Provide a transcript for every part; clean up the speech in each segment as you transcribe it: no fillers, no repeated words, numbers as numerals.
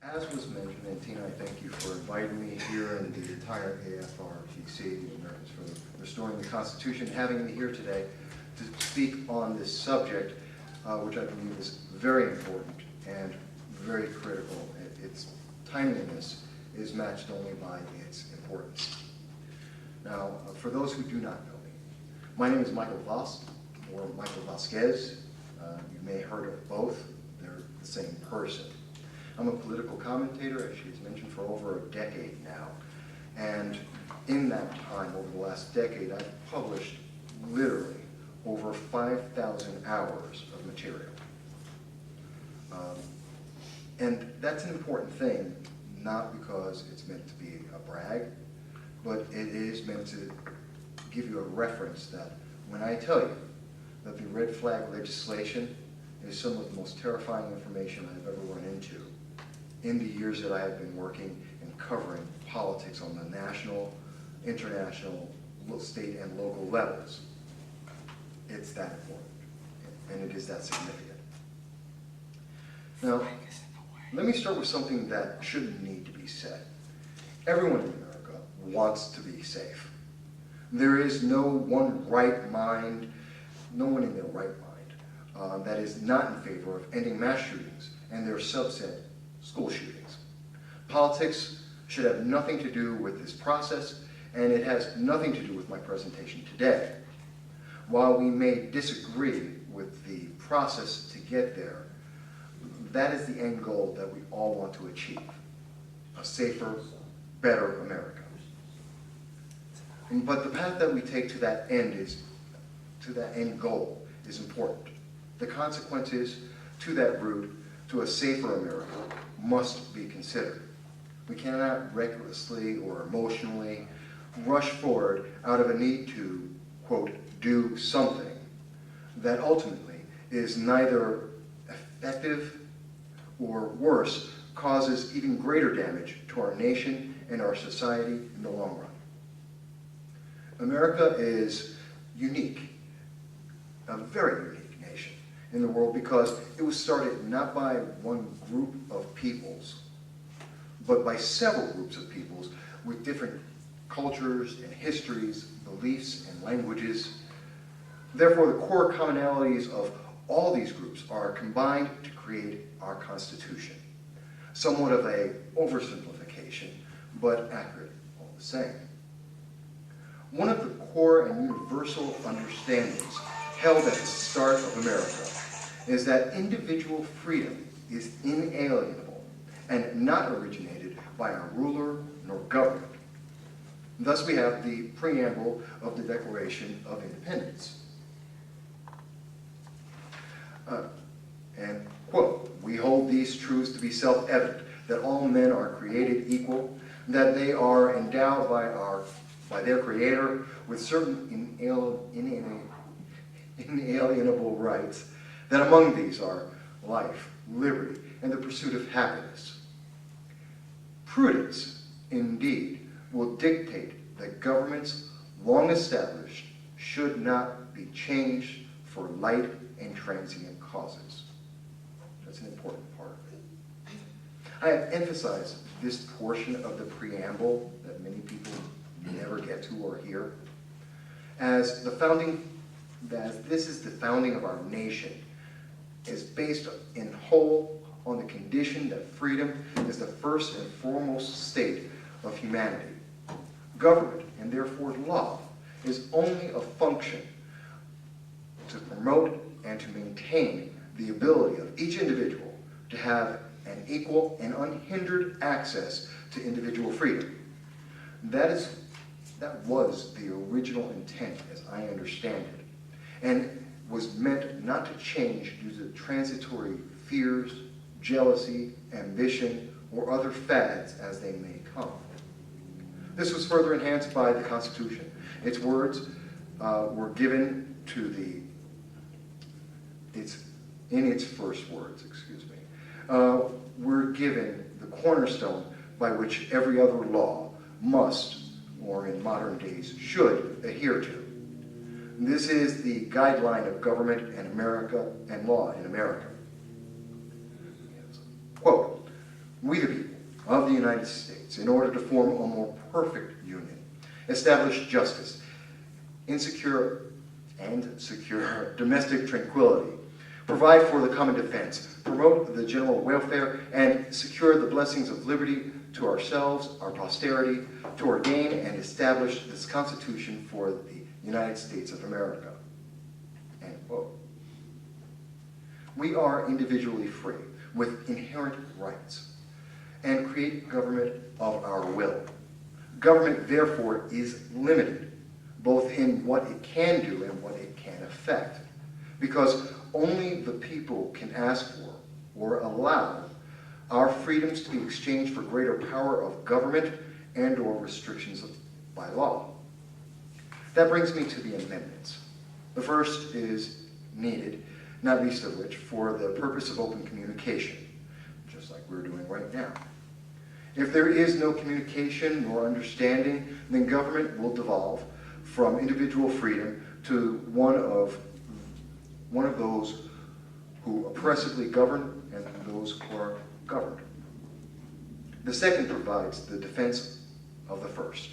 As was mentioned, and Tina, I thank you for inviting me here and the entire AFRTC, the Americans for Restoring the Constitution, having me here today to speak on this subject, which I believe is very important and very critical. Its timeliness is matched only by its importance. Now, for those who do not know me, my name is Michael Vass, or Michael Vasquez. You may have heard of both. They're the same person. I'm a political commentator, as she's mentioned, for over a decade now. And in that time, over the last decade, I've published literally over 5,000 hours of material. And that's an important thing, not because it's meant to be a brag, but it is meant to give you a reference that when I tell you that the red flag legislation is some of the most terrifying information I've ever run into in the years that I have been working and covering politics on the national, international, state, and local levels, it's that important, and it is that significant. Now, let me start with something that shouldn't need to be said. Everyone in America wants to be safe. There is no one in their right mind that is not in favor of ending mass shootings and their subset, school shootings. Politics should have nothing to do with this process, and it has nothing to do with my presentation today. While we may disagree with the process to get there, that is the end goal that we all want to achieve: a safer, better America. But the path that we take to that end goal is important. The consequences to that route to a safer America must be considered. We cannot recklessly or emotionally rush forward out of a need to, quote, do something that ultimately is neither effective or worse, causes even greater damage to our nation and our society in the long run. America is unique, a very unique nation in the world, because it was started not by one group of peoples, but by several groups of peoples with different cultures and histories, beliefs and languages. Therefore, the core commonalities of all these groups are combined to create our Constitution. Somewhat of a oversimplification, but accurate all the same. One of the core and universal understandings held at the start of America is that individual freedom is inalienable and not originated by a ruler nor government. Thus we have the preamble of the Declaration of Independence. And, quote, "We hold these truths to be self-evident, that all men are created equal, that they are endowed by their Creator with certain inalienable rights, that among these are life, liberty, and the pursuit of happiness. Prudence, indeed, will dictate that governments long established should not be changed for light and transient causes." That's an important part of it. I have emphasized this portion of the preamble that many people never get to or hear, as this is the founding of our nation, is based in whole on the condition that freedom is the first and foremost state of humanity. Government, and therefore law, is only a function to promote and to maintain the ability of each individual to have an equal and unhindered access to individual freedom. That was the original intent, as I understand it, and was meant not to change due to transitory fears, jealousy, ambition, or other fads as they may come. This was further enhanced by the Constitution. Its words were given to in its first words, were given the cornerstone by which every other law must, or in modern days should, adhere to. This is the guideline of government and America and law in America. Quote, we the people of the United States, in order to form a more perfect union, establish justice, secure domestic tranquility, provide for the common defense, promote the general welfare, and secure the blessings of liberty to ourselves, our posterity, to ordain and establish this Constitution for the United States of America. End quote. We are individually free, with inherent rights, and create government of our will. Government, therefore, is limited, both in what it can do and what it can affect, because only the people can ask for or allow our freedoms to be exchanged for greater power of government and or restrictions by law. That brings me to the amendments. The first is needed, not least of which for the purpose of open communication, just like we're doing right now. If there is no communication nor understanding, then government will devolve from individual freedom to one of those who oppressively govern and those who are governed. The second provides the defense of the first.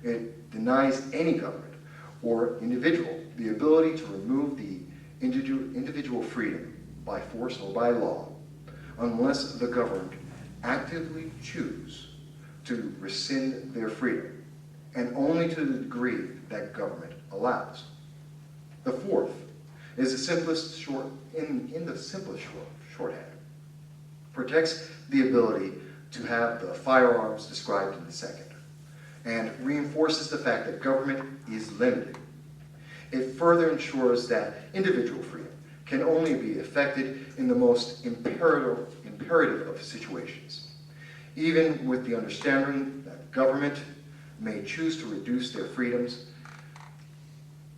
It denies any government or individual the ability to remove the individual freedom by force or by law, unless the governed actively choose to rescind their freedom, and only to the degree that government allows. The fourth is the simplest shorthand. Protects the ability to have the firearms described in the second, and reinforces the fact that government is limited. It further ensures that individual freedom can only be effected in the most imperative of situations, even with the understanding that government may choose to reduce their freedoms.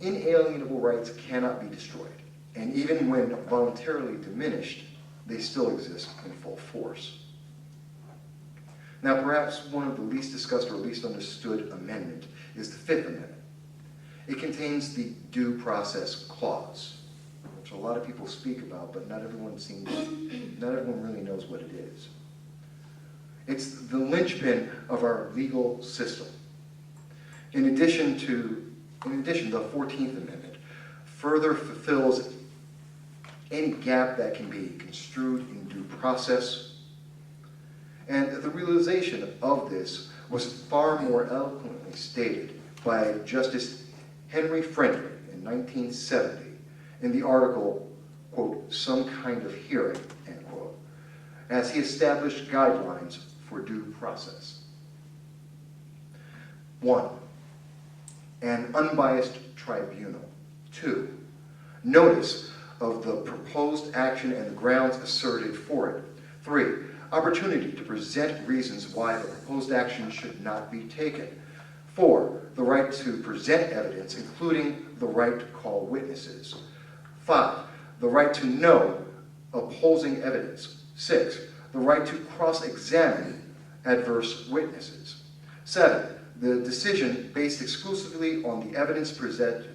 Inalienable rights cannot be destroyed, and even when voluntarily diminished, they still exist in full force. Now, perhaps one of the least discussed or least understood amendment is the Fifth Amendment. It contains the Due Process Clause, which a lot of people speak about, but not everyone really knows what it is. It's the linchpin of our legal system. In addition, the 14th Amendment further fulfills any gap that can be construed in due process. And the realization of this was far more eloquently stated by Justice Henry Friendly in 1970 in the article, quote, "Some Kind of Hearing," end quote, as he established guidelines for due process. 1. An unbiased tribunal. 2. Notice of the proposed action and the grounds asserted for it. 3. Opportunity to present reasons why the proposed action should not be taken. 4. The right to present evidence, including the right to call witnesses. 5. The right to know opposing evidence. 6. The right to cross-examine adverse witnesses. 7. The decision based exclusively on the evidence presented.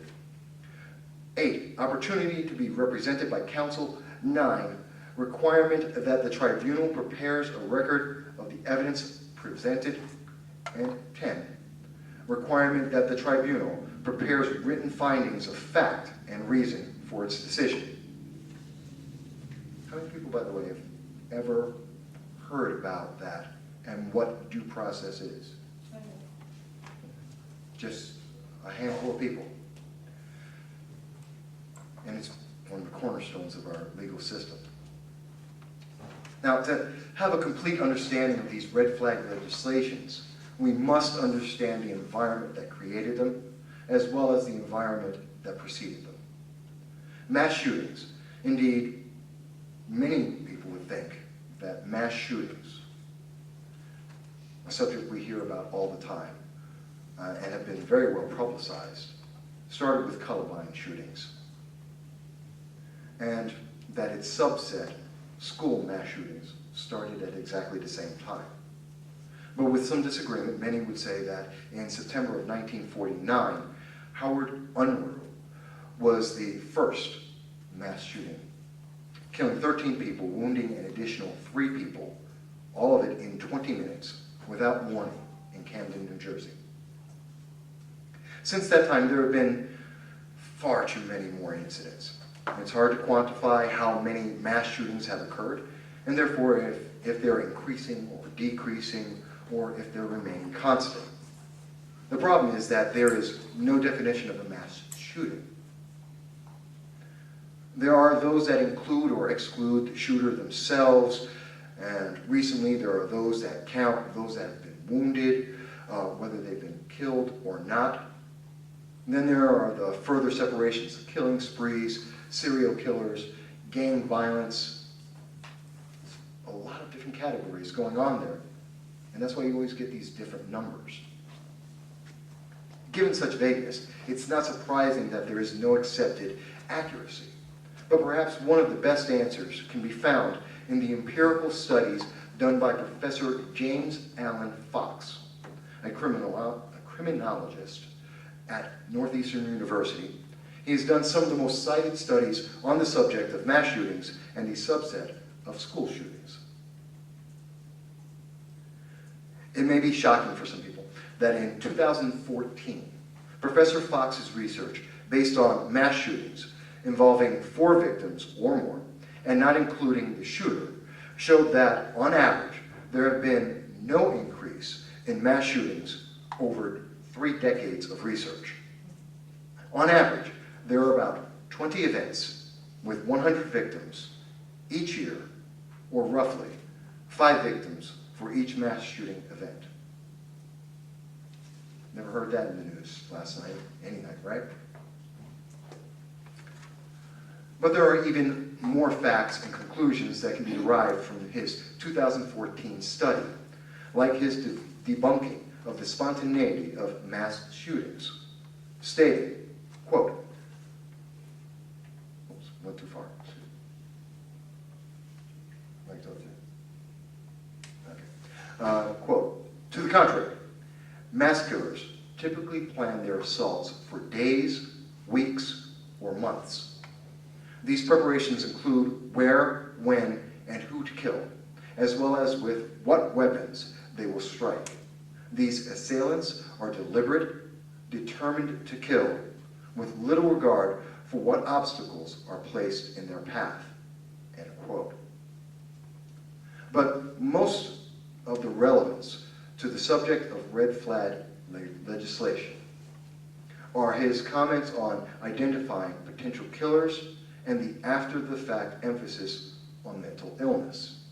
8. Opportunity to be represented by counsel. 9. Requirement that the tribunal prepares a record of the evidence presented. And 10. Requirement that the tribunal prepares written findings of fact and reason for its decision. How many people, by the way, have ever heard about that and what due process is? Just a handful of people. And it's one of the cornerstones of our legal system. Now, to have a complete understanding of these red flag legislations, we must understand the environment that created them, as well as the environment that preceded them. Mass shootings. Indeed, many people would think that mass shootings, a subject we hear about all the time, and have been very well publicized, started with Columbine shootings. And that its subset, school mass shootings, started at exactly the same time. But with some disagreement, many would say that in September of 1949, Howard Unruh was the first mass shooting, killing 13 people, wounding an additional 3 people all of it in 20 minutes without warning in Camden, New Jersey. Since that time, there have been far too many more incidents. It's hard to quantify how many mass shootings have occurred, and therefore if they're increasing or decreasing, or if they're remaining constant. The problem is that there is no definition of a mass shooting. There are those that include or exclude the shooter themselves, and recently there are those that count those that have been wounded, whether they've been killed or not. And then there are the further separations of killing sprees, serial killers, gang violence, a lot of different categories going on there. And that's why you always get these different numbers. Given such vagueness, it's not surprising that there is no accepted accuracy. But perhaps one of the best answers can be found in the empirical studies done by Professor James Allen Fox, a criminologist at Northeastern University. He has done some of the most cited studies on the subject of mass shootings and the subset of school shootings. It may be shocking for some people that in 2014, Professor Fox's research based on mass shootings involving 4 victims or more, and not including the shooter, showed that, on average, there have been no increase in mass shootings over 3 decades of research. On average, there are about 20 events with 100 victims each year, or roughly 5 victims for each mass shooting event. Never heard that in the news last night, any night, right? But there are even more facts and conclusions that can be derived from his 2014 study, like his debunking of the spontaneity of mass shootings, stating, quote, oops, went too far. Like told you. Okay. Quote, to the contrary, mass killers typically plan their assaults for days, weeks, or months. These preparations include where, when, and who to kill, as well as with what weapons they will strike. These assailants are deliberate, determined to kill, with little regard for what obstacles are placed in their path, end quote. But most of the relevance to the subject of red flag legislation are his comments on identifying potential killers and the after-the-fact emphasis on mental illness,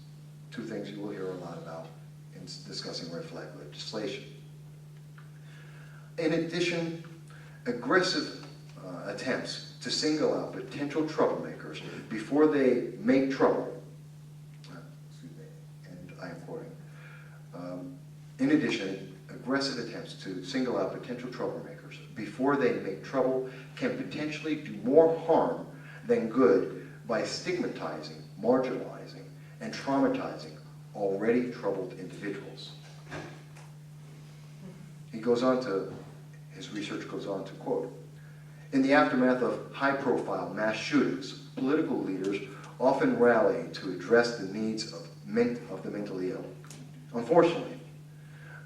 2 things you will hear a lot about in discussing red flag legislation. In addition, aggressive attempts to single out potential troublemakers before they make trouble, and I am quoting, in addition, aggressive attempts to single out potential troublemakers before they make trouble can potentially do more harm than good by stigmatizing, marginalizing, and traumatizing already troubled individuals. His research goes on to quote, in the aftermath of high-profile mass shootings, political leaders often rally to address the needs of the mentally ill. Unfortunately,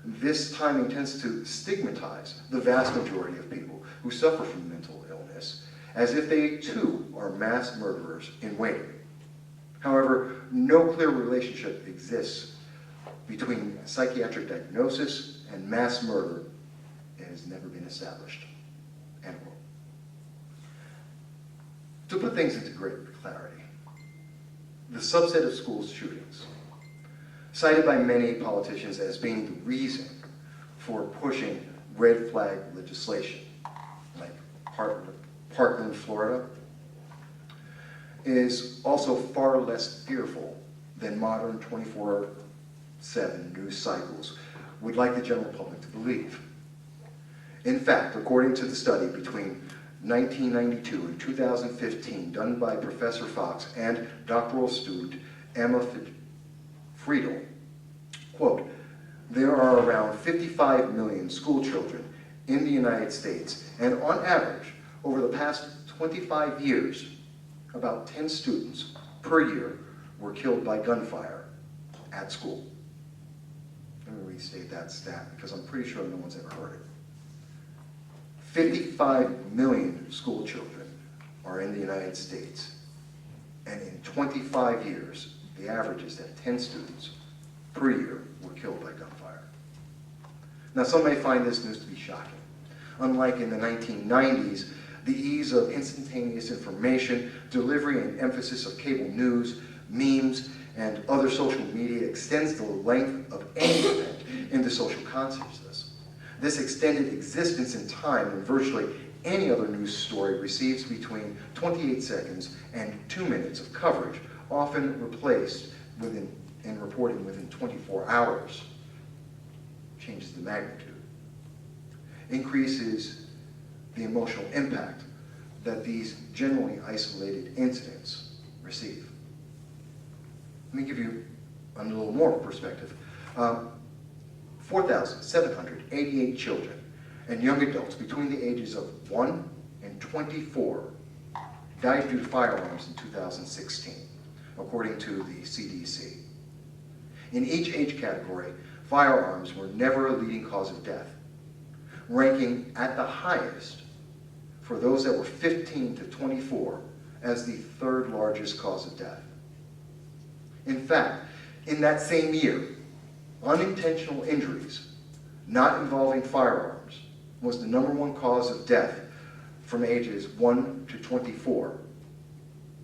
this timing tends to stigmatize the vast majority of people who suffer from mental illness, as if they too are mass murderers in waiting. However, no clear relationship exists between psychiatric diagnosis and mass murder. It has never been established. End quote. To put things into great clarity, the subset of school shootings, cited by many politicians as being the reason for pushing red flag legislation, like Parkland, Florida, is also far less fearful than modern 24/7 news cycles would like the general public to believe. In fact, according to the study between 1992 and 2015 done by Professor Fox and doctoral student Emma Friedel, quote, there are around 55 million school children in the United States, and on average, over the past 25 years, about 10 students per year were killed by gunfire at school. Let me restate that stat because I'm pretty sure no one's ever heard it. 55 million school children are in the United States, and in 25 years, the average is that 10 students per year were killed by gunfire. Now, some may find this news to be shocking. Unlike in the 1990s, the ease of instantaneous information, delivery and emphasis of cable news, memes, and other social media extends the length of any event into social consciousness. This extended existence in time when virtually any other news story receives between 28 seconds and 2 minutes of coverage, often replaced in reporting within 24 hours, changes the magnitude, increases the emotional impact that these generally isolated incidents receive. Let me give you a little more perspective. 4,788 children and young adults between the ages of 1 and 24 died due to firearms in 2016, according to the CDC. In each age category, firearms were never a leading cause of death, ranking at the highest for those that were 15 to 24 as the third largest cause of death. In fact, in that same year, unintentional injuries not involving firearms was the #1 cause of death from ages 1 to 24,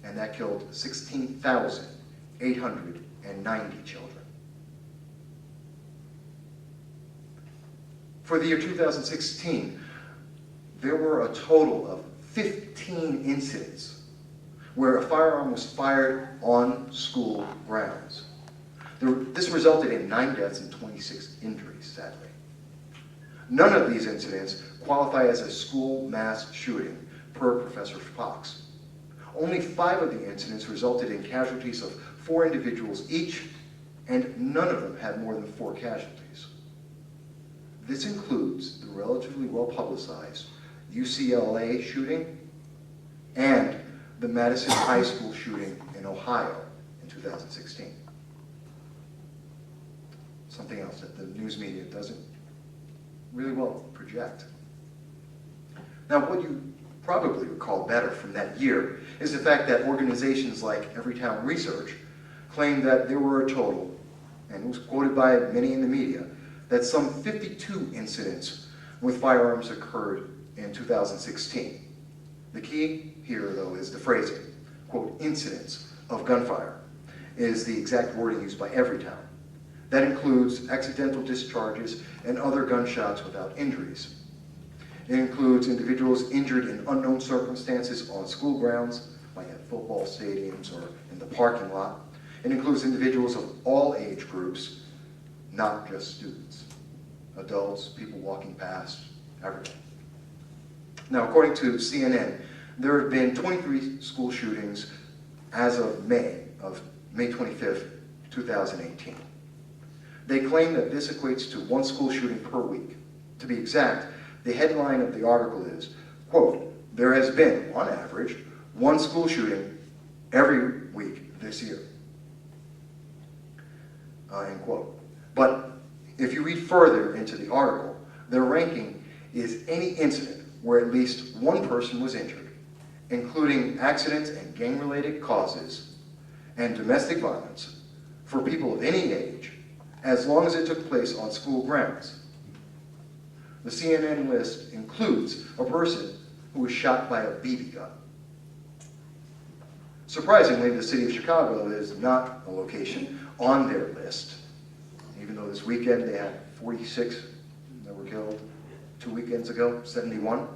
and that killed 16,890 children. For the year 2016, there were a total of 15 incidents where a firearm was fired on school grounds. This resulted in 9 deaths and 26 injuries, sadly. None of these incidents qualify as a school mass shooting, per Professor Fox. Only 5 of the incidents resulted in casualties of 4 individuals each, and none of them had more than 4 casualties. This includes the relatively well-publicized UCLA shooting and the Madison High School shooting in Ohio in 2016. Something else that the news media doesn't really well project. Now, what you probably recall better from that year is the fact that organizations like Everytown Research claimed that there were a total, and it was quoted by many in the media, that some 52 incidents with firearms occurred in 2016. The key here, though, is the phrasing, quote, incidents of gunfire, is the exact wording used by Everytown. That includes accidental discharges and other gunshots without injuries. It includes individuals injured in unknown circumstances on school grounds, like at football stadiums or in the parking lot. It includes individuals of all age groups, not just students, adults, people walking past, everyone. Now, according to CNN, there have been 23 school shootings as of May 25th, 2018. They claim that this equates to 1 school shooting per week. To be exact, the headline of the article is, quote, there has been, on average, 1 school shooting every week this year, end quote. But if you read further into the article, their ranking is any incident where at least 1 person was injured, including accidents and gang-related causes and domestic violence for people of any age, as long as it took place on school grounds. The CNN list includes a person who was shot by a BB gun. Surprisingly, the city of Chicago is not a location on their list, even though this weekend they had 46 that were killed. 2 weekends ago, 71.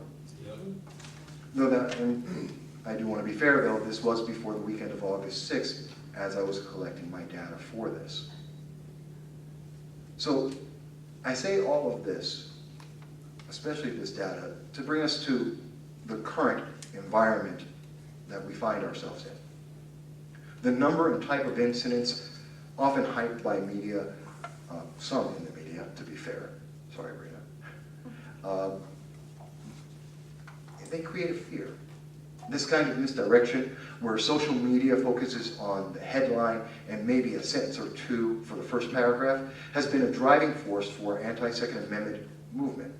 Though that, and I do want to be fair though, this was before the weekend of August 6th, as I was collecting my data for this. So I say all of this, especially this data, to bring us to the current environment that we find ourselves in. The number and type of incidents, often hyped by media, some in the media, to be fair. Sorry, Rita. They create a fear. This kind of misdirection, where social media focuses on the headline and maybe a sentence or two for the first paragraph, has been a driving force for anti-Second Amendment movement.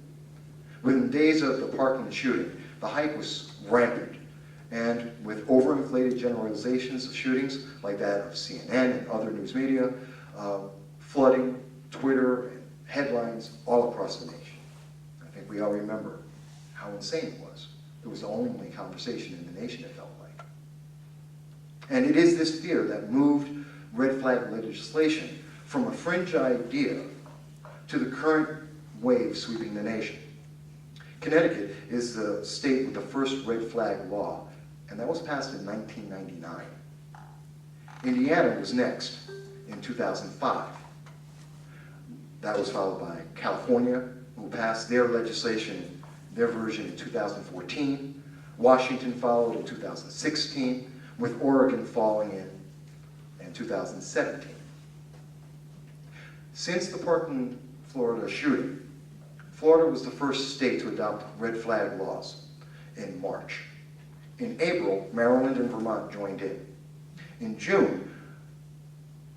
Within days of the Parkland shooting, the hype was rampant, and with overinflated generalizations of shootings like that of CNN and other news media, flooding Twitter and headlines all across the nation. I think we all remember how insane it was. It was the only conversation in the nation, it felt like. And it is this fear that moved red flag legislation from a fringe idea to the current wave sweeping the nation. Connecticut is the state with the first red flag law, and that was passed in 1999. Indiana was next in 2005. That was followed by California, who passed their legislation, their version in 2014. Washington followed in 2016, with Oregon following in 2017. Since the Parkland, Florida shooting, Florida was the first state to adopt red flag laws in March. In April, Maryland and Vermont joined in. In June,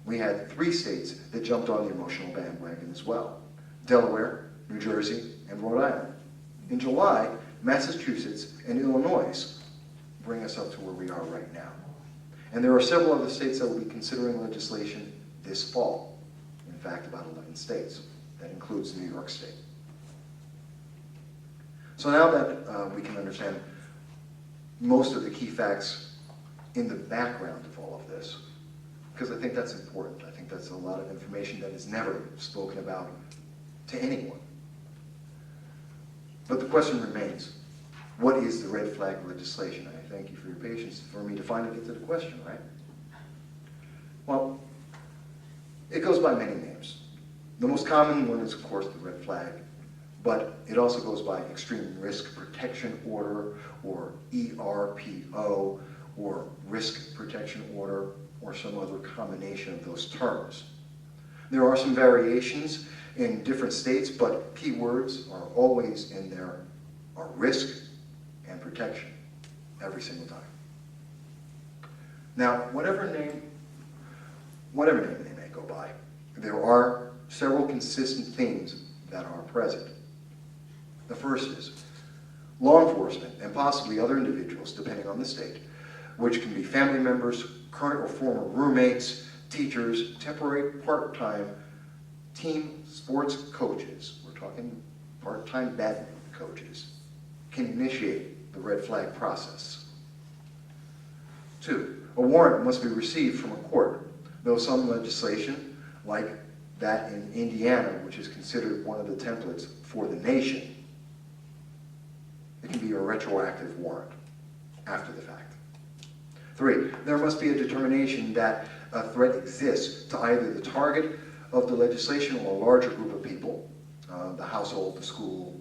we had 3 states that jumped on the emotional bandwagon as well: Delaware, New Jersey, and Rhode Island. In July, Massachusetts and Illinois bring us up to where we are right now. And there are several other states that will be considering legislation this fall. In fact, about 11 states. That includes New York State. So now that we can understand most of the key facts in the background of all of this, because I think that's important. I think that's a lot of information that is never spoken about to anyone. But the question remains, what is the red flag legislation? I thank you for your patience for me to finally get to the question, right? Well, it goes by many names. The most common one is, of course, the red flag, but it also goes by Extreme Risk Protection Order, or ERPO, or Risk Protection Order, or some other combination of those terms. There are some variations in different states, but key words are always in there are risk and protection every single time. Now, whatever name they may go by, there are several consistent themes that are present. The first is law enforcement, and possibly other individuals, depending on the state, which can be family members, current or former roommates, teachers, temporary part-time team sports coaches, we're talking part-time badminton coaches, can initiate the red flag process. 2, a warrant must be received from a court, though some legislation, like that in Indiana, which is considered one of the templates for the nation, it can be a retroactive warrant after the fact. 3, there must be a determination that a threat exists to either the target of the legislation or a larger group of people, the household, the school,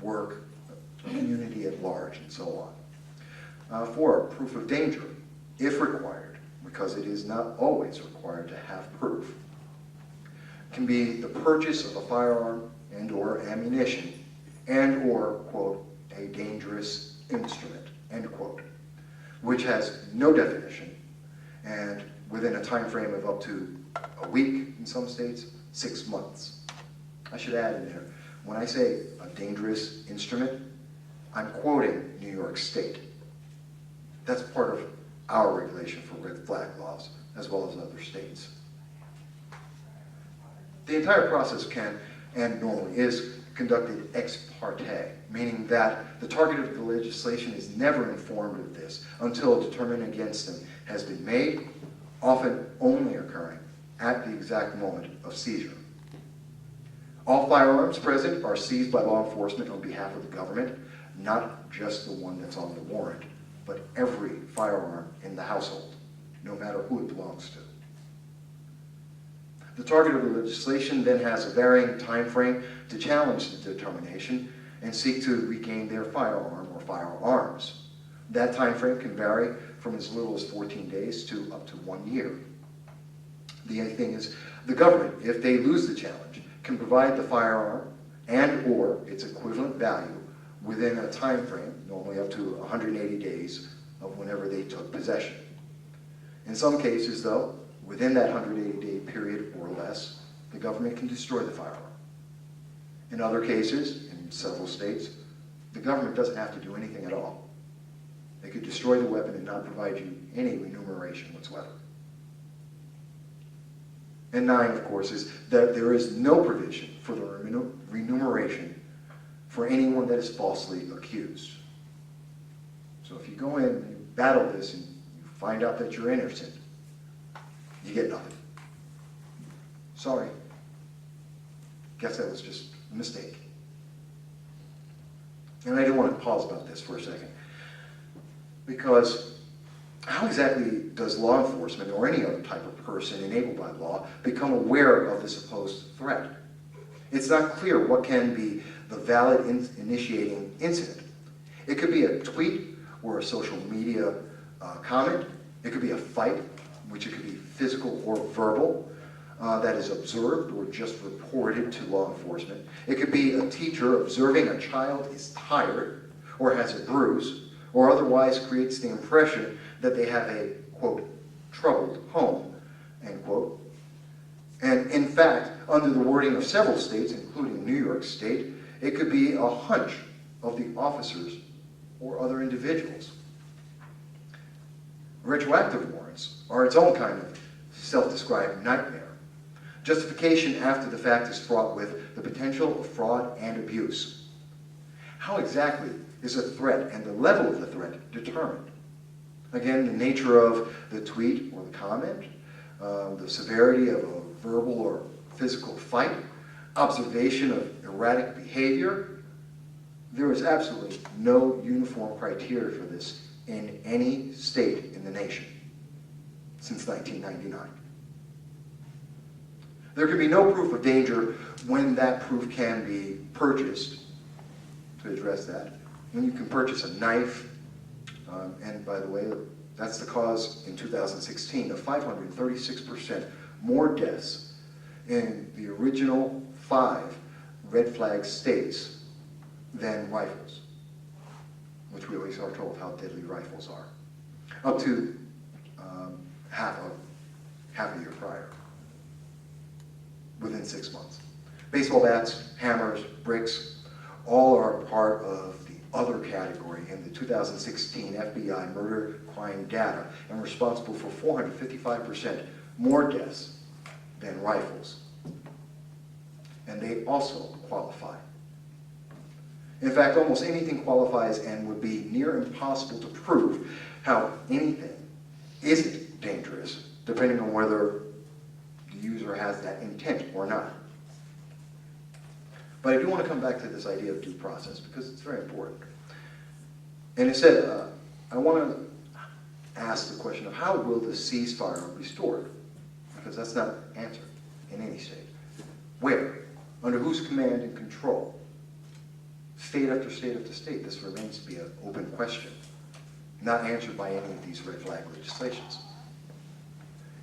work, the community at large, and so on. 4, proof of danger, if required, because it is not always required to have proof. Can be the purchase of a firearm and or ammunition and or, quote, a dangerous instrument, end quote, which has no definition, and within a time frame of up to a week in some states, 6 months. I should add in there, when I say a dangerous instrument, I'm quoting New York State. That's part of our regulation for red flag laws, as well as other states. The entire process can, and normally is, conducted ex parte, meaning that the target of the legislation is never informed of this until a determination against them has been made, often only occurring at the exact moment of seizure. All firearms present are seized by law enforcement on behalf of the government, not just the one that's on the warrant, but every firearm in the household, no matter who it belongs to. The target of the legislation then has a varying time frame to challenge the determination and seek to regain their firearm or firearms. That time frame can vary from as little as 14 days to up to 1 year. The other thing is, the government, if they lose the challenge, can provide the firearm and or its equivalent value within a time frame, normally up to 180 days, of whenever they took possession. In some cases, though, within that 180-day period or less, the government can destroy the firearm. In other cases, in several states, the government doesn't have to do anything at all. They could destroy the weapon and not provide you any remuneration whatsoever. And 9, of course, is that there is no provision for the remuneration for anyone that is falsely accused. So if you go in and you battle this and you find out that you're innocent, you get nothing. Sorry. Guess that was just a mistake. And I do want to pause about this for a second, because how exactly does law enforcement or any other type of person enabled by law become aware of the supposed threat? It's not clear what can be the valid initiating incident. It could be a tweet or a social media comment. It could be a fight, which it could be physical or verbal, that is observed or just reported to law enforcement. It could be a teacher observing a child is tired or has a bruise or otherwise creates the impression that they have a, quote, troubled home, end quote. And in fact, under the wording of several states, including New York State, it could be a hunch of the officers or other individuals. Retroactive warrants are its own kind of self-described nightmare. Justification after the fact is fraught with the potential of fraud and abuse. How exactly is a threat and the level of the threat determined? Again, the nature of the tweet or the comment, the severity of a verbal or physical fight, observation of erratic behavior. There is absolutely no uniform criteria for this in any state in the nation since 1999. There can be no proof of danger when that proof can be purchased to address that. When you can purchase a knife, and by the way, that's the cause in 2016 of 536% more deaths in the original 5 red flag states than rifles, which we always are told how deadly rifles are, up to half a year prior, within 6 months. Baseball bats, hammers, bricks, all are part of the other category in the 2016 FBI murder crime data and responsible for 455% more deaths than rifles. And they also qualify. In fact, almost anything qualifies and would be near impossible to prove how anything isn't dangerous, depending on whether the user has that intent or not. But I do want to come back to this idea of due process because it's very important. And it said, I want to ask the question of how will the seized firearm be stored? Because that's not answered in any state. Where? Under whose command and control? State after state after state, this remains to be an open question, not answered by any of these red flag legislations.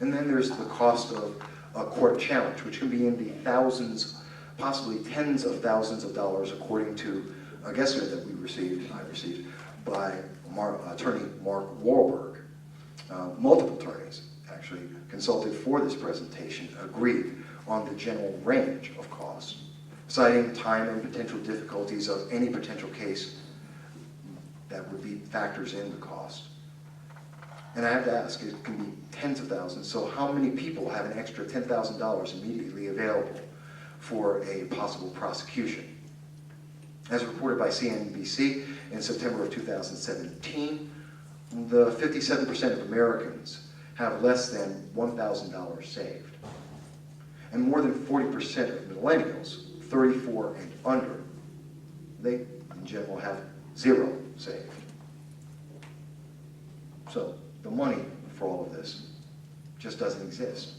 And then there's the cost of a court challenge, which can be in the thousands, possibly tens of thousands of dollars, according to a guesstimate that I received, by attorney Mark Warburg. Multiple attorneys actually consulted for this presentation agreed on the general range of costs, citing time and potential difficulties of any potential case that would be factors in the cost. And I have to ask, it can be tens of thousands, so how many people have an extra $10,000 immediately available for a possible prosecution? As reported by CNBC in September of 2017, the 57% of Americans have less than $1,000 saved. And more than 40% of millennials, 34 and under, they in general have 0 saved. So the money for all of this just doesn't exist.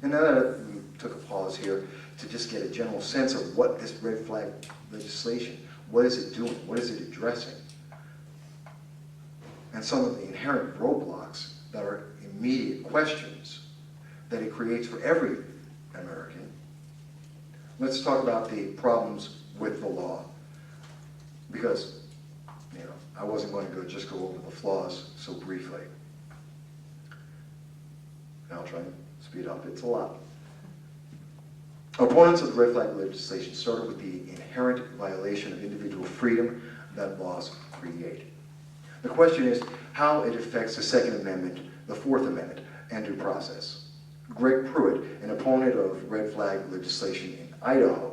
And now that we took a pause here to just get a general sense of what this red flag legislation, what is it doing, what is it addressing, and some of the inherent roadblocks that are immediate questions that it creates for every American, let's talk about the problems with the law. Because, I wasn't going to just go over the flaws so briefly. And I'll try and speed up. It's a lot. Opponents of the red flag legislation started with the inherent violation of individual freedom that laws create. The question is how it affects the Second Amendment, the Fourth Amendment, and due process. Greg Pruitt, an opponent of red flag legislation in Idaho,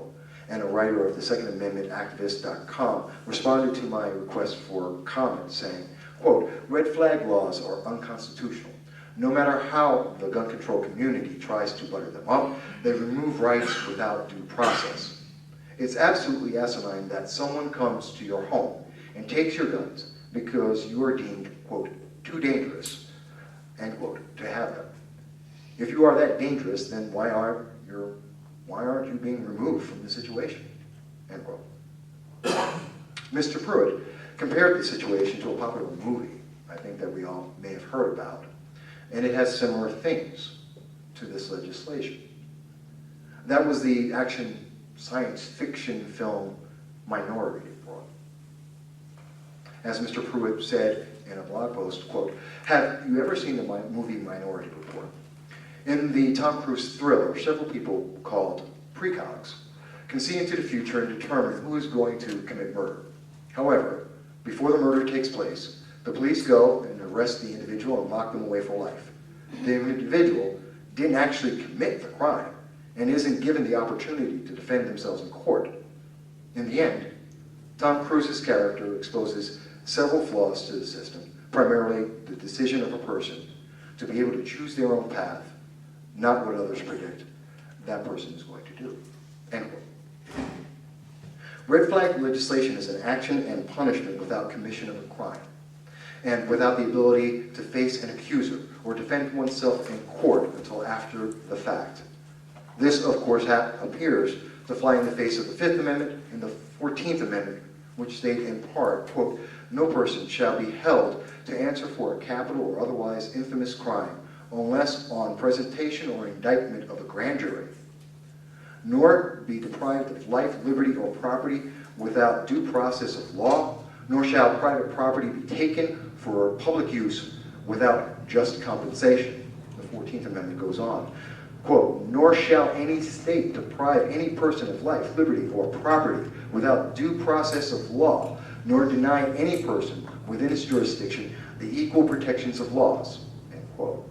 and a writer of the Second Amendment activist.com, responded to my request for comment saying, quote, red flag laws are unconstitutional. No matter how the gun control community tries to butter them up, they remove rights without due process. It's absolutely asinine that someone comes to your home and takes your guns because you are deemed, quote, too dangerous, end quote, to have them. If you are that dangerous, then why aren't you being removed from the situation, end quote. Mr. Pruitt compared the situation to a popular movie I think that we all may have heard about, and it has similar themes to this legislation. That was the action science fiction film Minority Report. As Mr. Pruitt said in a blog post, quote, have you ever seen the movie Minority Report? In the Tom Cruise thriller, several people called precogs can see into the future and determine who is going to commit murder. However, before the murder takes place, the police go and arrest the individual and lock them away for life. The individual didn't actually commit the crime and isn't given the opportunity to defend themselves in court. In the end, Tom Cruise's character exposes several flaws to the system, primarily the decision of a person to be able to choose their own path, not what others predict that person is going to do, end quote. Red flag legislation is an action and punishment without commission of a crime, and without the ability to face an accuser or defend oneself in court until after the fact. This, of course, appears to fly in the face of the Fifth Amendment and the 14th Amendment, which state in part, quote, no person shall be held to answer for a capital or otherwise infamous crime unless on presentation or indictment of a grand jury, nor be deprived of life, liberty, or property without due process of law, nor shall private property be taken for public use without just compensation. The 14th Amendment goes on, quote, nor shall any state deprive any person of life, liberty, or property without due process of law, nor deny any person within its jurisdiction the equal protections of laws, end quote.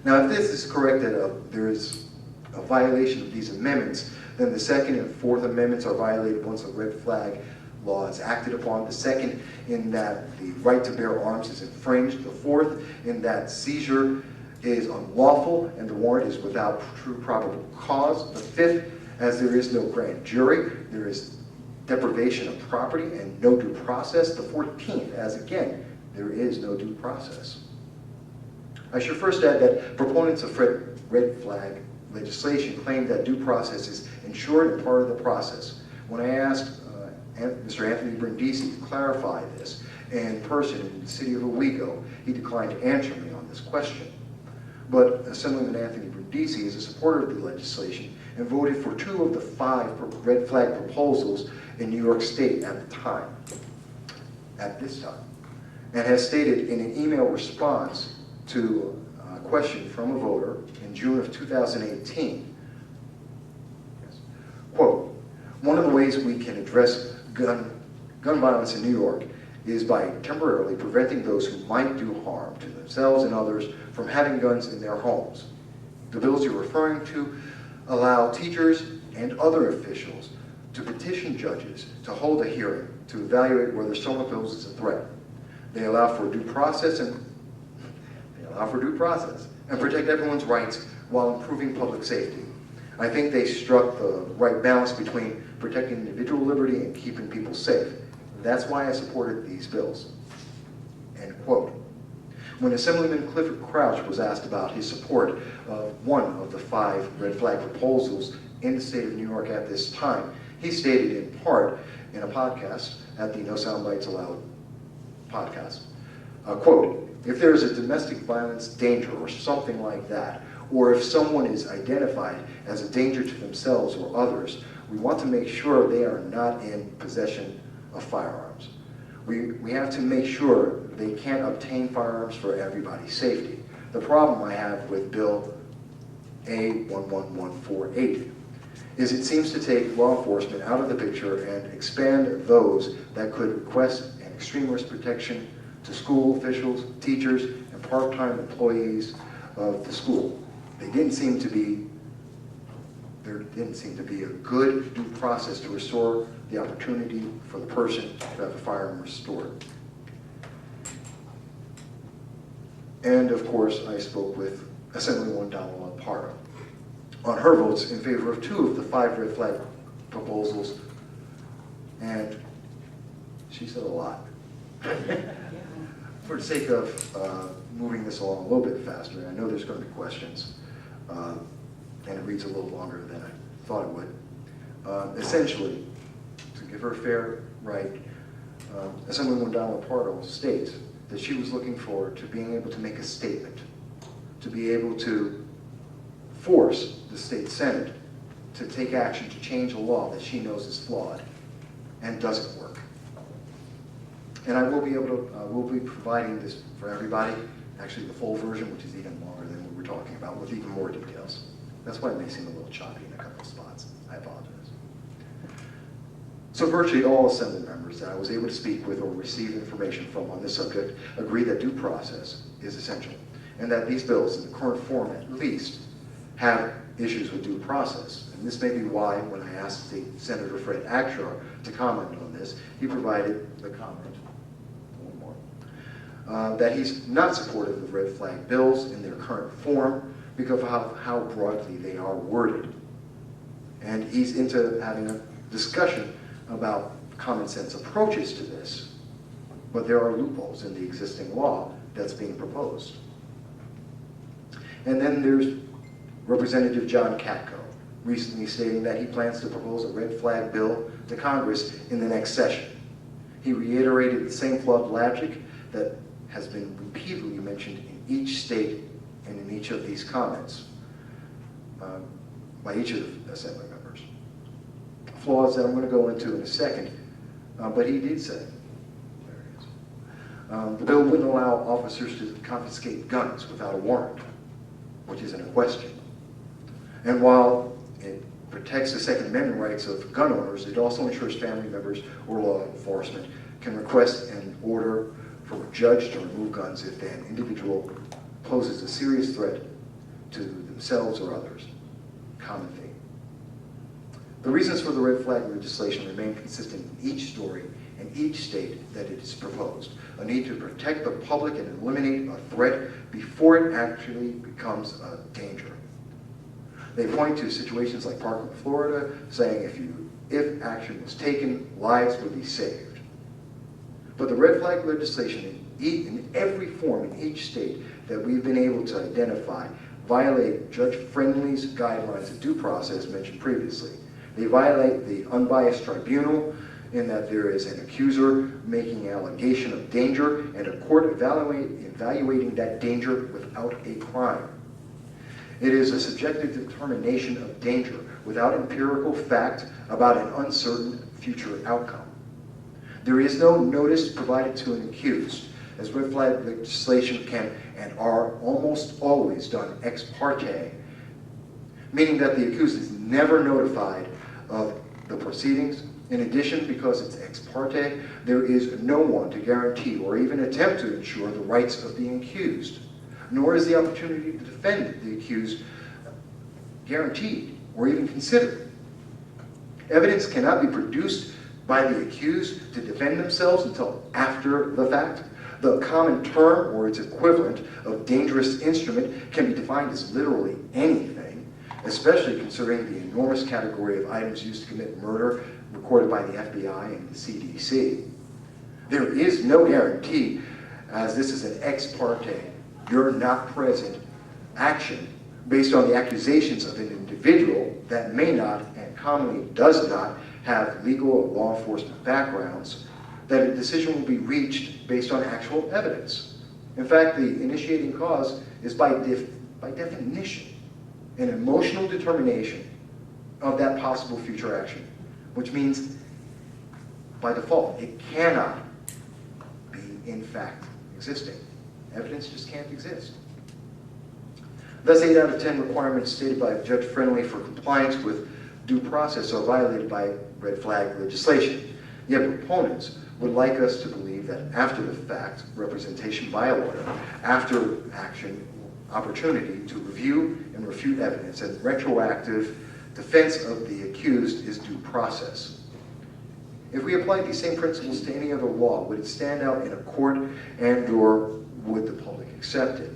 Now, if this is correct that there is a violation of these amendments, then the Second and Fourth Amendments are violated once a red flag law is acted upon. The second, in that the right to bear arms is infringed. The fourth, in that seizure is unlawful and the warrant is without true probable cause. The fifth, as there is no grand jury, there is deprivation of property and no due process. The 14th, as again, there is no due process. I should first add that proponents of red flag legislation claim that due process is ensured and part of the process. When I asked Mr. Anthony Brindisi to clarify this in person in the city of Owego, he declined to answer me on this question. But Assemblyman Anthony Brindisi is a supporter of the legislation and voted for 2 of the 5 red flag proposals in New York State at this time, and has stated in an email response to a question from a voter in June of 2018, yes, quote, one of the ways we can address gun violence in New York is by temporarily preventing those who might do harm to themselves and others from having guns in their homes. The bills you're referring to allow teachers and other officials to petition judges to hold a hearing to evaluate whether someone poses a threat. They allow for due process and protect everyone's rights while improving public safety. I think they struck the right balance between protecting individual liberty and keeping people safe. That's why I supported these bills, end quote. When Assemblyman Clifford Crouch was asked about his support of one of the 5 red flag proposals in the state of New York at this time, he stated in part in a podcast at the No Sound Bites Allowed podcast, quote, if there is a domestic violence danger or something like that, or if someone is identified as a danger to themselves or others, we want to make sure they are not in possession of firearms. We have to make sure they can't obtain firearms for everybody's safety. The problem I have with Bill A11148 is it seems to take law enforcement out of the picture and expand those that could request an extreme risk protection to school officials, teachers, and part-time employees of the school. There didn't seem to be a good due process to restore the opportunity for the person to have a firearm restored. And of course, I spoke with Assemblywoman Donald Pardo on her votes in favor of 2 of the 5 red flag proposals, and she said a lot. For the sake of moving this along a little bit faster, and I know there's going to be questions, and it reads a little longer than I thought it would. Essentially, to give her a fair right, Assemblywoman Donald Pardo states that she was looking forward to being able to make a statement, to be able to force the state Senate to take action to change a law that she knows is flawed and doesn't work. And I will be able to, we'll be providing this for everybody, actually the full version, which is even longer than what we're talking about, with even more details. That's why it may seem a little choppy in a couple of spots. I apologize. So virtually all Assembly members that I was able to speak with or receive information from on this subject agree that due process is essential, and that these bills, in the current form at least, have issues with due process. And this may be why, when I asked Senator Fred Akshar to comment on this, he provided the comment, that he's not supportive of red flag bills in their current form because of how broadly they are worded. And he's into having a discussion about common sense approaches to this, but there are loopholes in the existing law that's being proposed. And then there's Representative John Katko, recently stating that he plans to propose a red flag bill to Congress in the next session. He reiterated the same flawed logic that has been repeatedly mentioned in each state and in each of these comments by each of the Assembly members. Flaws that I'm going to go into in a second, but he did say, there it is, the bill wouldn't allow officers to confiscate guns without a warrant, which isn't a question. And while it protects the Second Amendment rights of gun owners, it also ensures family members or law enforcement can request an order from a judge to remove guns if an individual poses a serious threat to themselves or others. Common theme. The reasons for the red flag legislation remain consistent in each story and each state that it is proposed. A need to protect the public and eliminate a threat before it actually becomes a danger. They point to situations like Parkland, Florida, saying if action was taken, lives would be saved. But the red flag legislation in every form in each state that we've been able to identify violate Judge Friendly's guidelines of due process mentioned previously. They violate the unbiased tribunal in that there is an accuser making an allegation of danger and a court evaluating that danger without a crime. It is a subjective determination of danger without empirical fact about an uncertain future outcome. There is no notice provided to an accused, as red flag legislation can and are almost always done ex parte, meaning that the accused is never notified of the proceedings. In addition, because it's ex parte, there is no one to guarantee or even attempt to ensure the rights of the accused, nor is the opportunity to defend the accused guaranteed or even considered. Evidence cannot be produced by the accused to defend themselves until after the fact. The common term, or its equivalent, of dangerous instrument can be defined as literally anything, especially considering the enormous category of items used to commit murder recorded by the FBI and the CDC. There is no guarantee, as this is an ex parte, you're not present action based on the accusations of an individual that may not and commonly does not have legal or law enforcement backgrounds, that a decision will be reached based on actual evidence. In fact, the initiating cause is by definition an emotional determination of that possible future action, which means by default it cannot in fact existing. Evidence just can't exist. Thus, 8 out of 10 requirements stated by Judge Friendly for compliance with due process are violated by red flag legislation. Yet proponents would like us to believe that after the fact, representation by a lawyer, after action, opportunity to review and refute evidence, and retroactive defense of the accused is due process. If we applied these same principles to any other law, would it stand out in a court, and/or would the public accept it?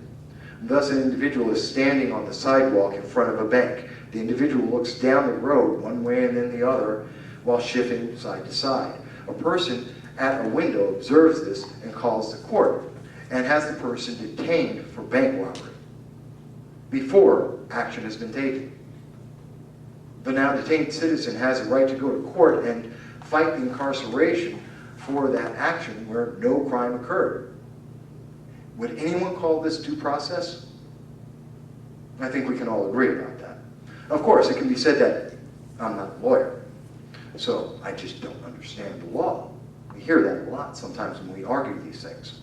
Thus, an individual is standing on the sidewalk in front of a bank. The individual looks down the road one way and then the other while shifting side to side. A person at a window observes this and calls the court and has the person detained for bank robbery before action has been taken. The now detained citizen has a right to go to court and fight the incarceration for that action where no crime occurred. Would anyone call this due process? I think we can all agree about that. Of course, it can be said that I'm not a lawyer, so I just don't understand the law. We hear that a lot sometimes when we argue these things.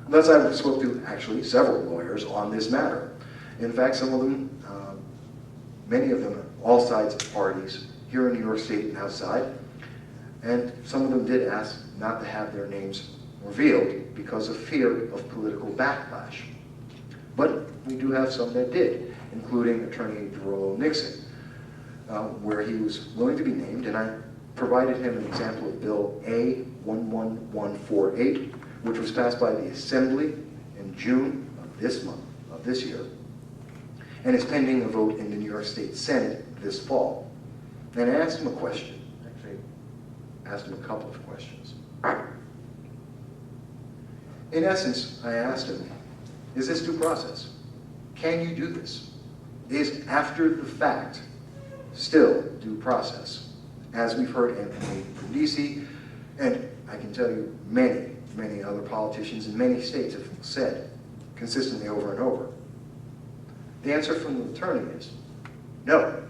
Thus, I spoke to actually several lawyers on this matter. In fact, some of them, many of them, all sides of parties here in New York State and outside, and some of them did ask not to have their names revealed because of fear of political backlash. But we do have some that did, including Attorney Rollo Nixon, where he was willing to be named, and I provided him an example of Bill A11148, which was passed by the Assembly in June of this month, of this year, and is pending a vote in the New York State Senate this fall. And I asked him a question, actually asked him a couple of questions. In essence, I asked him, is this due process? Can you do this? Is after the fact still due process? As we've heard Anthony from DC, and I can tell you many, many other politicians in many states have said consistently over and over. The answer from the attorney is no.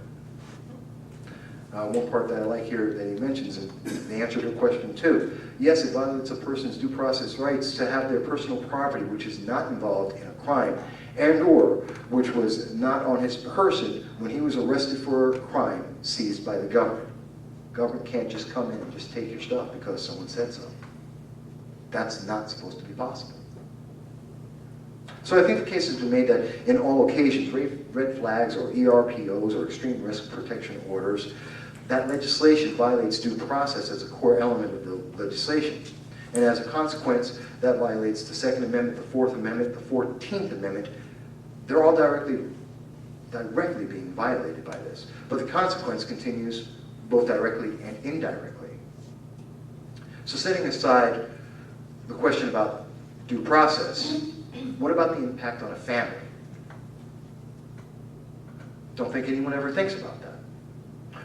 One part that I like here that he mentions in the answer to question 2. Yes, it violates a person's due process rights to have their personal property, which is not involved in a crime, and/or which was not on his person when he was arrested for a crime, seized by the government. Government can't just come in and just take your stuff because someone said so. That's not supposed to be possible. So I think the case has been made that in all occasions, red flags or ERPOs or extreme risk protection orders, that legislation violates due process as a core element of the legislation. And as a consequence, that violates the Second Amendment, the Fourth Amendment, the 14th Amendment. They're all directly being violated by this. But the consequence continues both directly and indirectly. So setting aside the question about due process, what about the impact on a family? Don't think anyone ever thinks about that.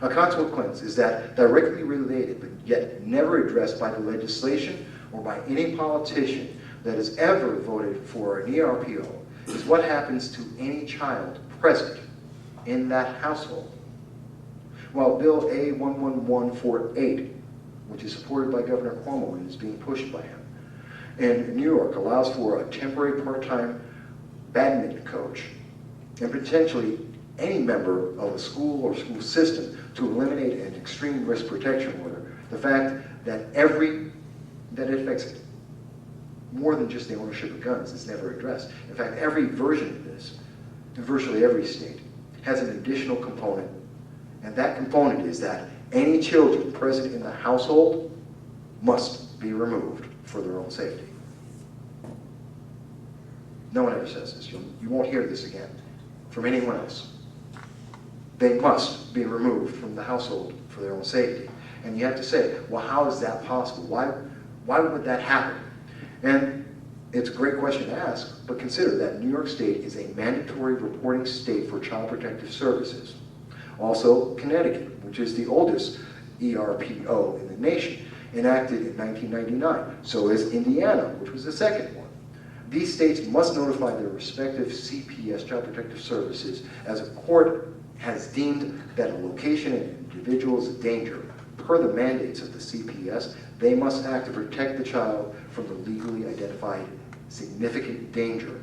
A consequence is that directly related, but yet never addressed by the legislation or by any politician that has ever voted for an ERPO, is what happens to any child present in that household. While Bill A11148, which is supported by Governor Cuomo and is being pushed by him, in New York allows for a temporary part-time badminton coach and potentially any member of a school or school system to eliminate an extreme risk protection order. The fact that it affects more than just the ownership of guns is never addressed. In fact, every version of this, in virtually every state, has an additional component, and that component is that any children present in the household must be removed for their own safety. No one ever says this. You won't hear this again from anyone else. They must be removed from the household for their own safety. And you have to say, well, how is that possible? Why would that happen? And it's a great question to ask, but consider that New York State is a mandatory reporting state for child protective services. Also, Connecticut, which is the oldest ERPO in the nation, enacted in 1999. So is Indiana, which was the second one. These states must notify their respective CPS, Child Protective Services, as a court has deemed that a location and individual is a danger Per the mandates of the CPS, they must act to protect the child from the legally identified significant danger,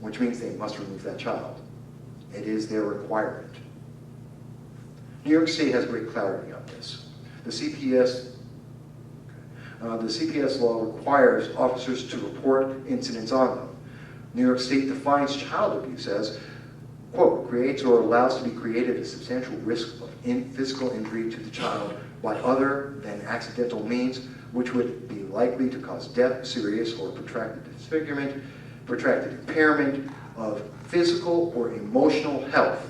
which means they must remove that child. It is their requirement. New York State has great clarity on this. The CPS law requires officers to report incidents on them. New York State defines child abuse as, quote, creates or allows to be created a substantial risk of physical injury to the child by other than accidental means, which would be likely to cause death, serious or protracted disfigurement, protracted impairment of physical or emotional health,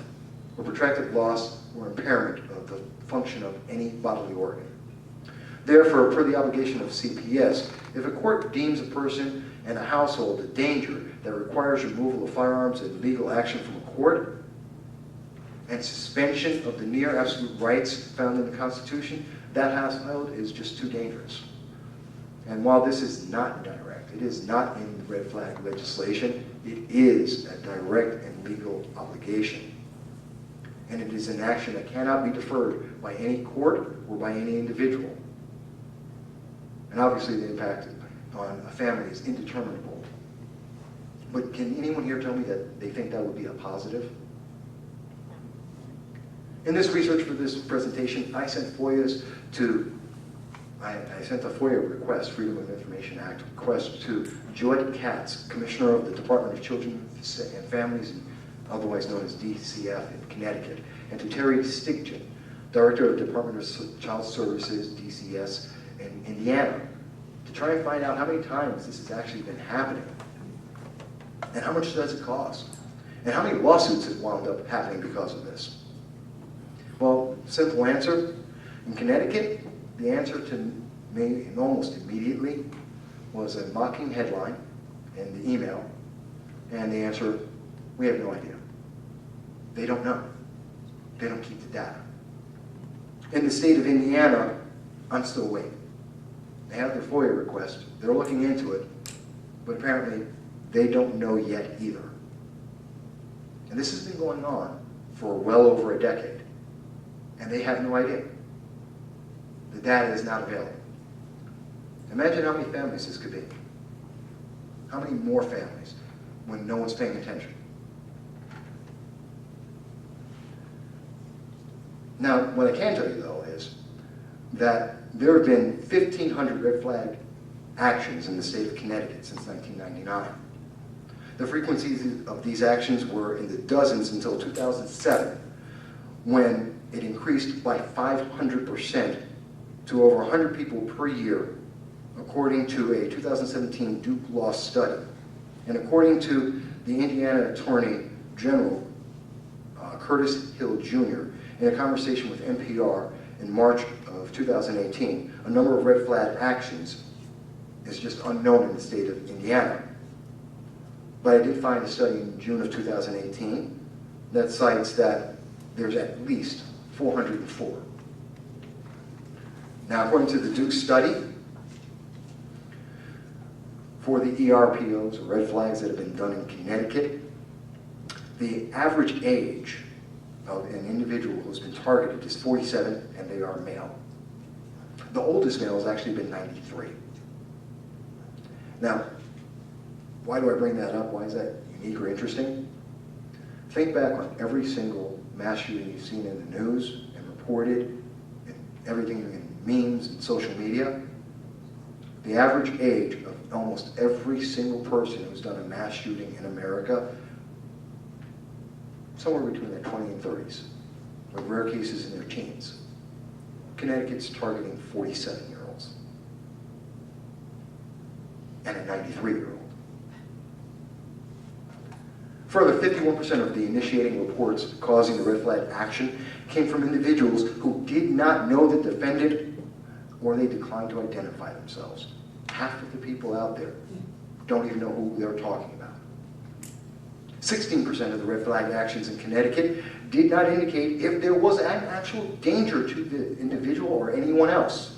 or protracted loss or impairment of the function of any bodily organ. Therefore, per the obligation of CPS, if a court deems a person and a household a danger that requires removal of firearms and legal action from a court, and suspension of the near absolute rights found in the Constitution, that household is just too dangerous. And while this is not direct, it is not in the red flag legislation, it is a direct and legal obligation. And it is an action that cannot be deferred by any court or by any individual. And obviously the impact on a family is indeterminable. But can anyone here tell me that they think that would be a positive? In this research for this presentation, I sent FOIAs to, I sent a FOIA request, Freedom of Information Act request, to Joyce Katz, Commissioner of the Department of Children and Families, otherwise known as DCF in Connecticut, and to Terry Stigton, Director of the Department of Child Services, DCS, in Indiana, to try and find out how many times this has actually been happening, and how much does it cost, and how many lawsuits have wound up happening because of this. Well, simple answer. In Connecticut, the answer to me almost immediately was a mocking headline in the email, and the answer, we have no idea. They don't know. They don't keep the data. In the state of Indiana, I'm still waiting. They have their FOIA request, they're looking into it, but apparently they don't know yet either. And this has been going on for well over a decade. And they have no idea. The data is not available. Imagine how many families this could be. How many more families when no one's paying attention? Now, what I can tell you though is that there have been 1,500 red flag actions in the state of Connecticut since 1999. The frequencies of these actions were in the dozens until 2007, when it increased by 500% to over 100 people per year, according to a 2017 Duke Law study. And according to the Indiana Attorney General, Curtis Hill Jr., in a conversation with NPR in March of 2018, a number of red flag actions is just unknown in the state of Indiana. But I did find a study in June of 2018 that cites that there's at least 404. Now, according to the Duke study, for the ERPOs, or red flags that have been done in Connecticut, the average age of an individual who's been targeted is 47, and they are male. The oldest male has actually been 93. Now, why do I bring that up? Why is that unique or interesting? Think back on every single mass shooting you've seen in the news and reported, and everything in memes and social media. The average age of almost every single person who's done a mass shooting in America, somewhere between their 20 and 30s, with rare cases in their teens. Connecticut's targeting 47-year-olds and a 93-year-old. Further, 51% of the initiating reports causing the red flag action came from individuals who did not know the defendant, or they declined to identify themselves. Half of the people out there don't even know who they're talking about. 16% of the red flag actions in Connecticut did not indicate if there was an actual danger to the individual or anyone else,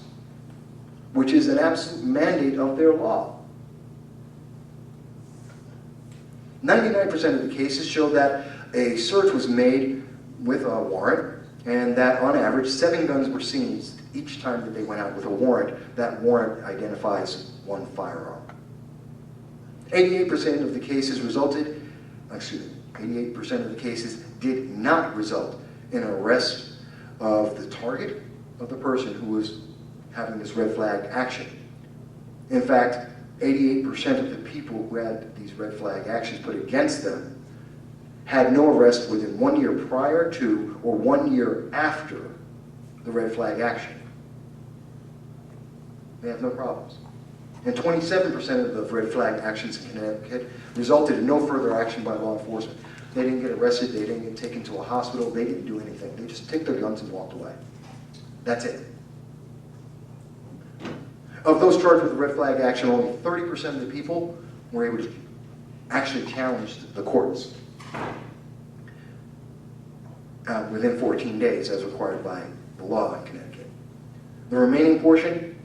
which is an absolute mandate of their law. 99% of the cases show that a search was made with a warrant, and that on average 7 guns were seized each time that they went out with a warrant, that warrant identifies one firearm. 88% of the cases resulted, 88% of the cases did not result in an arrest of the target of the person who was having this red flag action. In fact, 88% of the people who had these red flag actions put against them had no arrest within 1 year prior to or 1 year after the red flag action. They have no problems. And 27% of the red flag actions in Connecticut resulted in no further action by law enforcement. They didn't get arrested, they didn't get taken to a hospital, they didn't do anything. They just took their guns and walked away. That's it. Of those charged with the red flag action, only 30% of the people were able to actually challenge the courts within 14 days, as required by the law in Connecticut. The remaining portion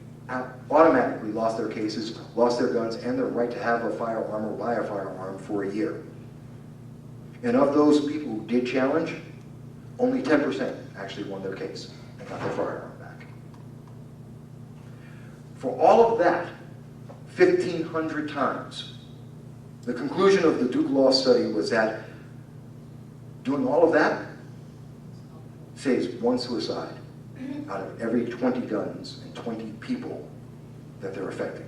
automatically lost their cases, lost their guns, and their right to have a firearm or buy a firearm for a year. And of those people who did challenge, only 10% actually won their case and got their firearm back. For all of that, 1,500 times, the conclusion of the Duke Law study was that doing all of that saves one suicide out of every 20 guns and 20 people that they're affecting.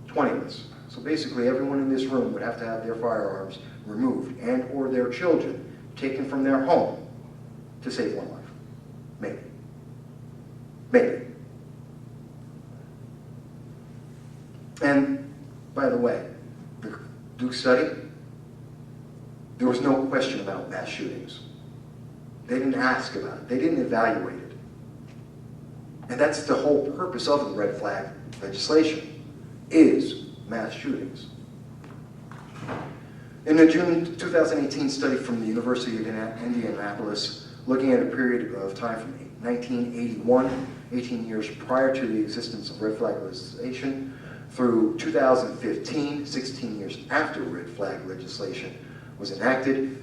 20 of us. So basically everyone in this room would have to have their firearms removed and or their children taken from their home to save one life. Maybe. Maybe. And by the way, the Duke study, there was no question about mass shootings. They didn't ask about it. They didn't evaluate it. And that's the whole purpose of the red flag legislation, is mass shootings. In a June 2018 study from the University of Indianapolis, looking at a period of time from 1981, 18 years prior to the existence of red flag legislation, through 2015, 16 years after red flag legislation was enacted,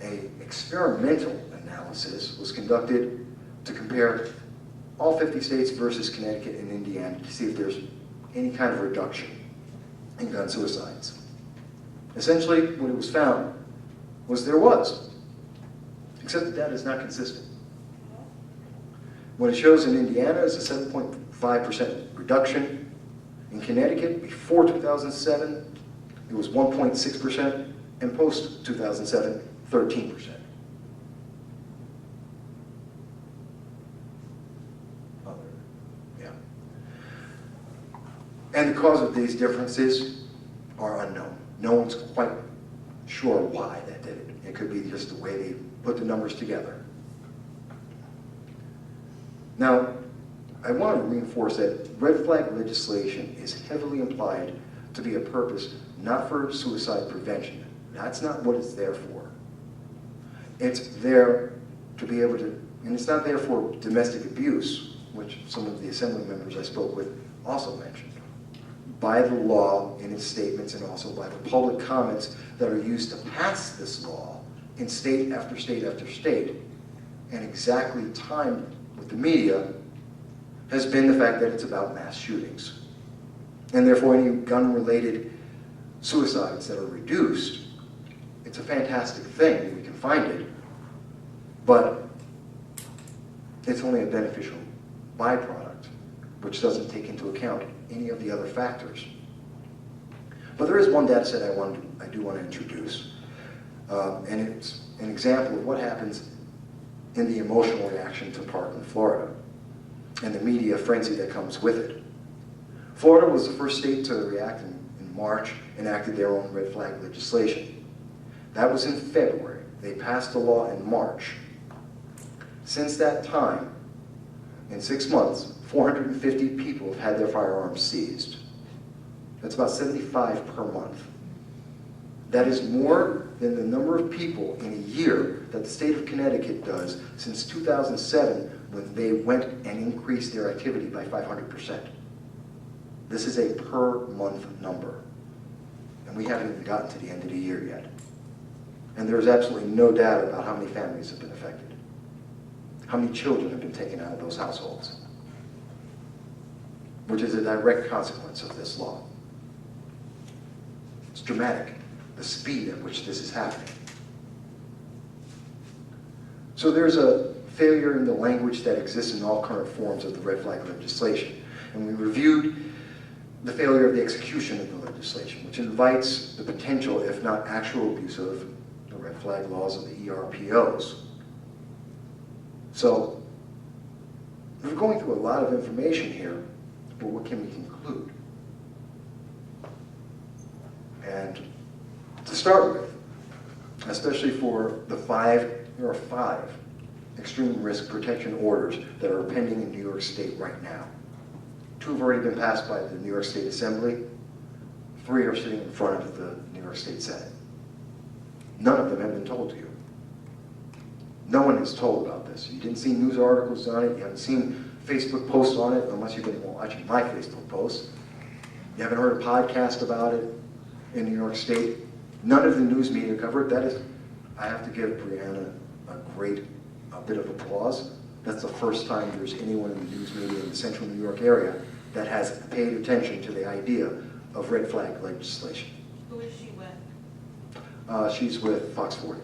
an experimental analysis was conducted to compare all 50 states versus Connecticut and Indiana to see if there's any kind of reduction in gun suicides. Essentially, what it was found was there was, except the data is not consistent. What it shows in Indiana is a 7.5% reduction. In Connecticut, before 2007, it was 1.6%, and post-2007, 13%. Yeah. And the cause of these differences are unknown. No one's quite sure why that did it. It could be just the way they put the numbers together. Now, I want to reinforce that red flag legislation is heavily implied to be a purpose not for suicide prevention. That's not what it's there for. It's there to be able to, and it's not there for domestic abuse, which some of the assembly members I spoke with also mentioned. By the law in its statements and also by the public comments that are used to pass this law in state after state after state, and exactly timed with the media, has been the fact that it's about mass shootings. And therefore any gun-related suicides that are reduced, it's a fantastic thing, we can find it, but it's only a beneficial byproduct, which doesn't take into account any of the other factors. But there is one data set I do want to introduce, and it's an example of what happens in the emotional reaction to Parkland, Florida, and the media frenzy that comes with it. Florida was the first state to react in March, enacted their own red flag legislation. That was in February. They passed the law in March. Since that time, in 6 months, 450 people have had their firearms seized. That's about 75 per month. That is more than the number of people in a year that the state of Connecticut does since 2007, when they went and increased their activity by 500%. This is a per month number. And we haven't even gotten to the end of the year yet. And there's absolutely no data about how many families have been affected. How many children have been taken out of those households? Which is a direct consequence of this law. It's dramatic, the speed at which this is happening. So there's a failure in the language that exists in all current forms of the red flag legislation. And we reviewed the failure of the execution of the legislation, which invites the potential, if not actual, abuse of the red flag laws of the ERPOs. So we're going through a lot of information here, but what can we conclude? And to start with, especially for the there are 5 extreme risk protection orders that are pending in New York State right now. 2 have already been passed by the New York State Assembly. 3 are sitting in front of the New York State Senate. None of them have been told to you. No one is told about this. You didn't see news articles on it. You haven't seen Facebook posts on it, unless you've been watching my Facebook posts. You haven't heard a podcast about it in New York State. None of the news media covered it. That is, I have to give Brianna a bit of applause. That's the first time there's anyone in the news media in the central New York area that has paid attention to the idea of red flag legislation. Who is she with? She's with Fox 40.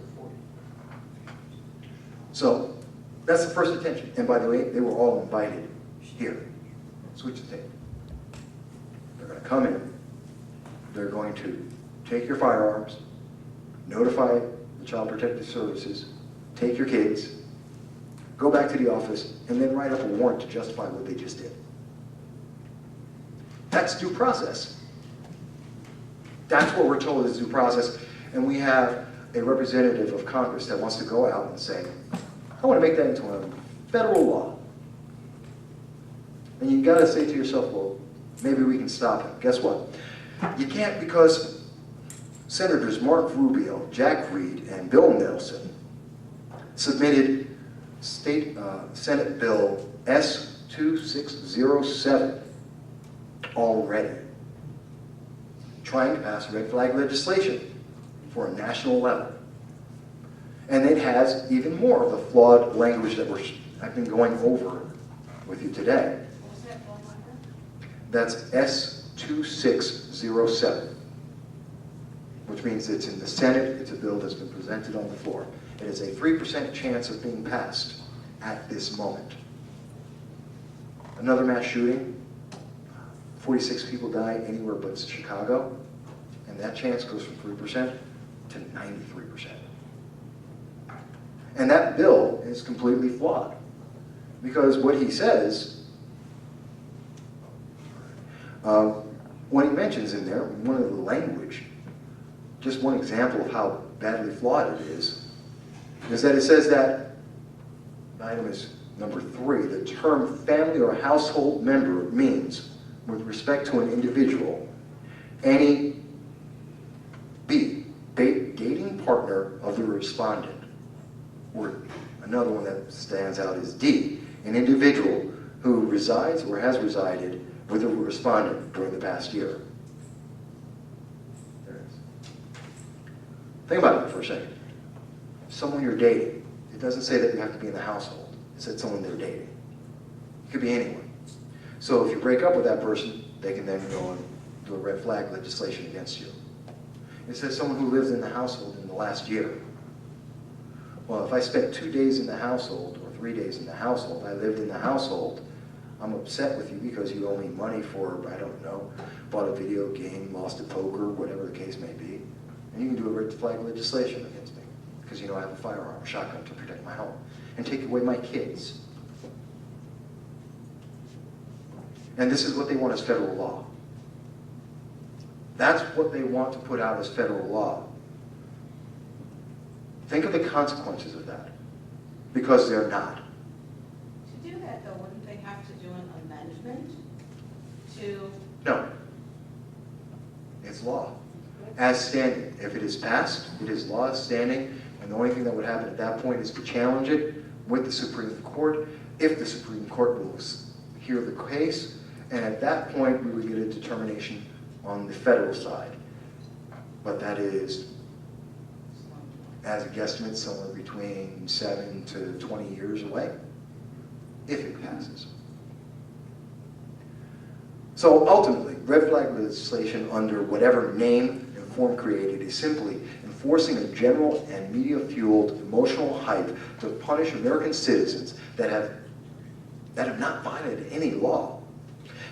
So that's the first attention. And by the way, they were all invited here. Switch the tape. They're going to come in. They're going to take your firearms, notify the Child Protective Services, take your kids, go back to the office, and then write up a warrant to justify what they just did. That's due process. That's what we're told is due process. And we have a representative of Congress that wants to go out and say, I want to make that into a federal law. And you got to say to yourself, well, maybe we can stop him. Guess what? You can't, because Senators Mark Rubio, Jack Reed, and Bill Nelson submitted Senate Bill S2607 already, trying to pass red flag legislation for a national level. And it has even more of the flawed language that I've been going over with you today. What's that phone number? That's S2607, which means it's in the Senate. It's a bill that's been presented on the floor. It has a 3% chance of being passed at this moment. Another mass shooting, 46 people die anywhere but Chicago, and that chance goes from 3% to 93%. And that bill is completely flawed, because what he says, what he mentions in there, one of the language, just one example of how badly flawed it is that it says that, item is number 3, the term family or household member means, with respect to an individual, any B, dating partner of the respondent. Or another one that stands out is D, an individual who resides or has resided with a respondent during the past year. There it is. Think about it for a second. Someone you're dating, it doesn't say that you have to be in the household. It said someone they're dating. It could be anyone. So if you break up with that person, they can then go and do a red flag legislation against you. It says someone who lives in the household in the last year. Well, if I spent 2 days in the household or 3 days in the household, I lived in the household, I'm upset with you because you owe me money for, I don't know, bought a video game, lost at poker, whatever the case may be, and you can do a red flag legislation against me because you know I have a firearm, a shotgun to protect my home, and take away my kids. And this is what they want as federal law. That's what they want to put out as federal law. Think of the consequences of that, because they're not. To do that, though, wouldn't they have to do an amendment to? No. It's law. As standing. If it is passed, it is law as standing, and the only thing that would happen at that point is to challenge it with the Supreme Court, if the Supreme Court will hear the case, and at that point we would get a determination on the federal side. But that is, as a guesstimate, somewhere between 7 to 20 years away. if it passes. So ultimately, red flag legislation under whatever name and form created is simply enforcing a general and media-fueled emotional hype to punish American citizens that have not violated any law,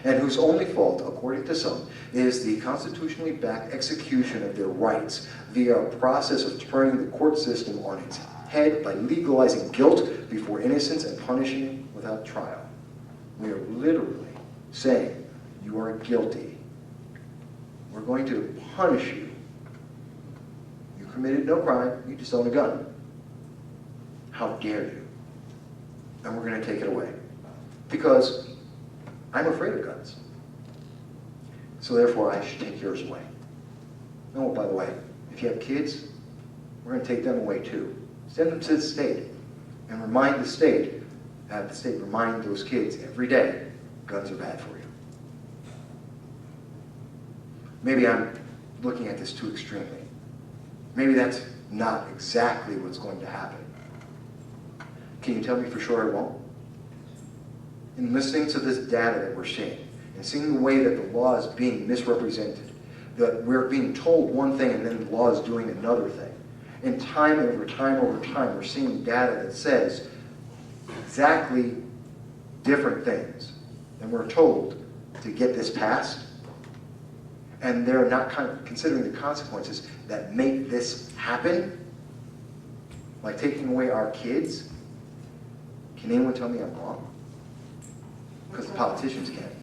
and whose only fault, according to some, is the constitutionally backed execution of their rights via a process of turning the court system on its head by legalizing guilt before innocence and punishing without trial. We are literally saying, you are guilty. We're going to punish you. You committed no crime, you just own a gun. How dare you? And we're going to take it away. Because I'm afraid of guns. So therefore, I should take yours away. Oh, by the way, if you have kids, we're going to take them away too. Send them to the state and remind the state, have the state remind those kids every day, guns are bad for you. Maybe I'm looking at this too extremely. Maybe that's not exactly what's going to happen. Can you tell me for sure it won't? In listening to this data that we're seeing, and seeing the way that the law is being misrepresented, that we're being told one thing and then the law is doing another thing. And time over time over time, we're seeing data that says exactly different things. And we're told to get this passed, and they're not considering the consequences that make this happen, like taking away our kids. Can anyone tell me I'm wrong? Because the politicians can't.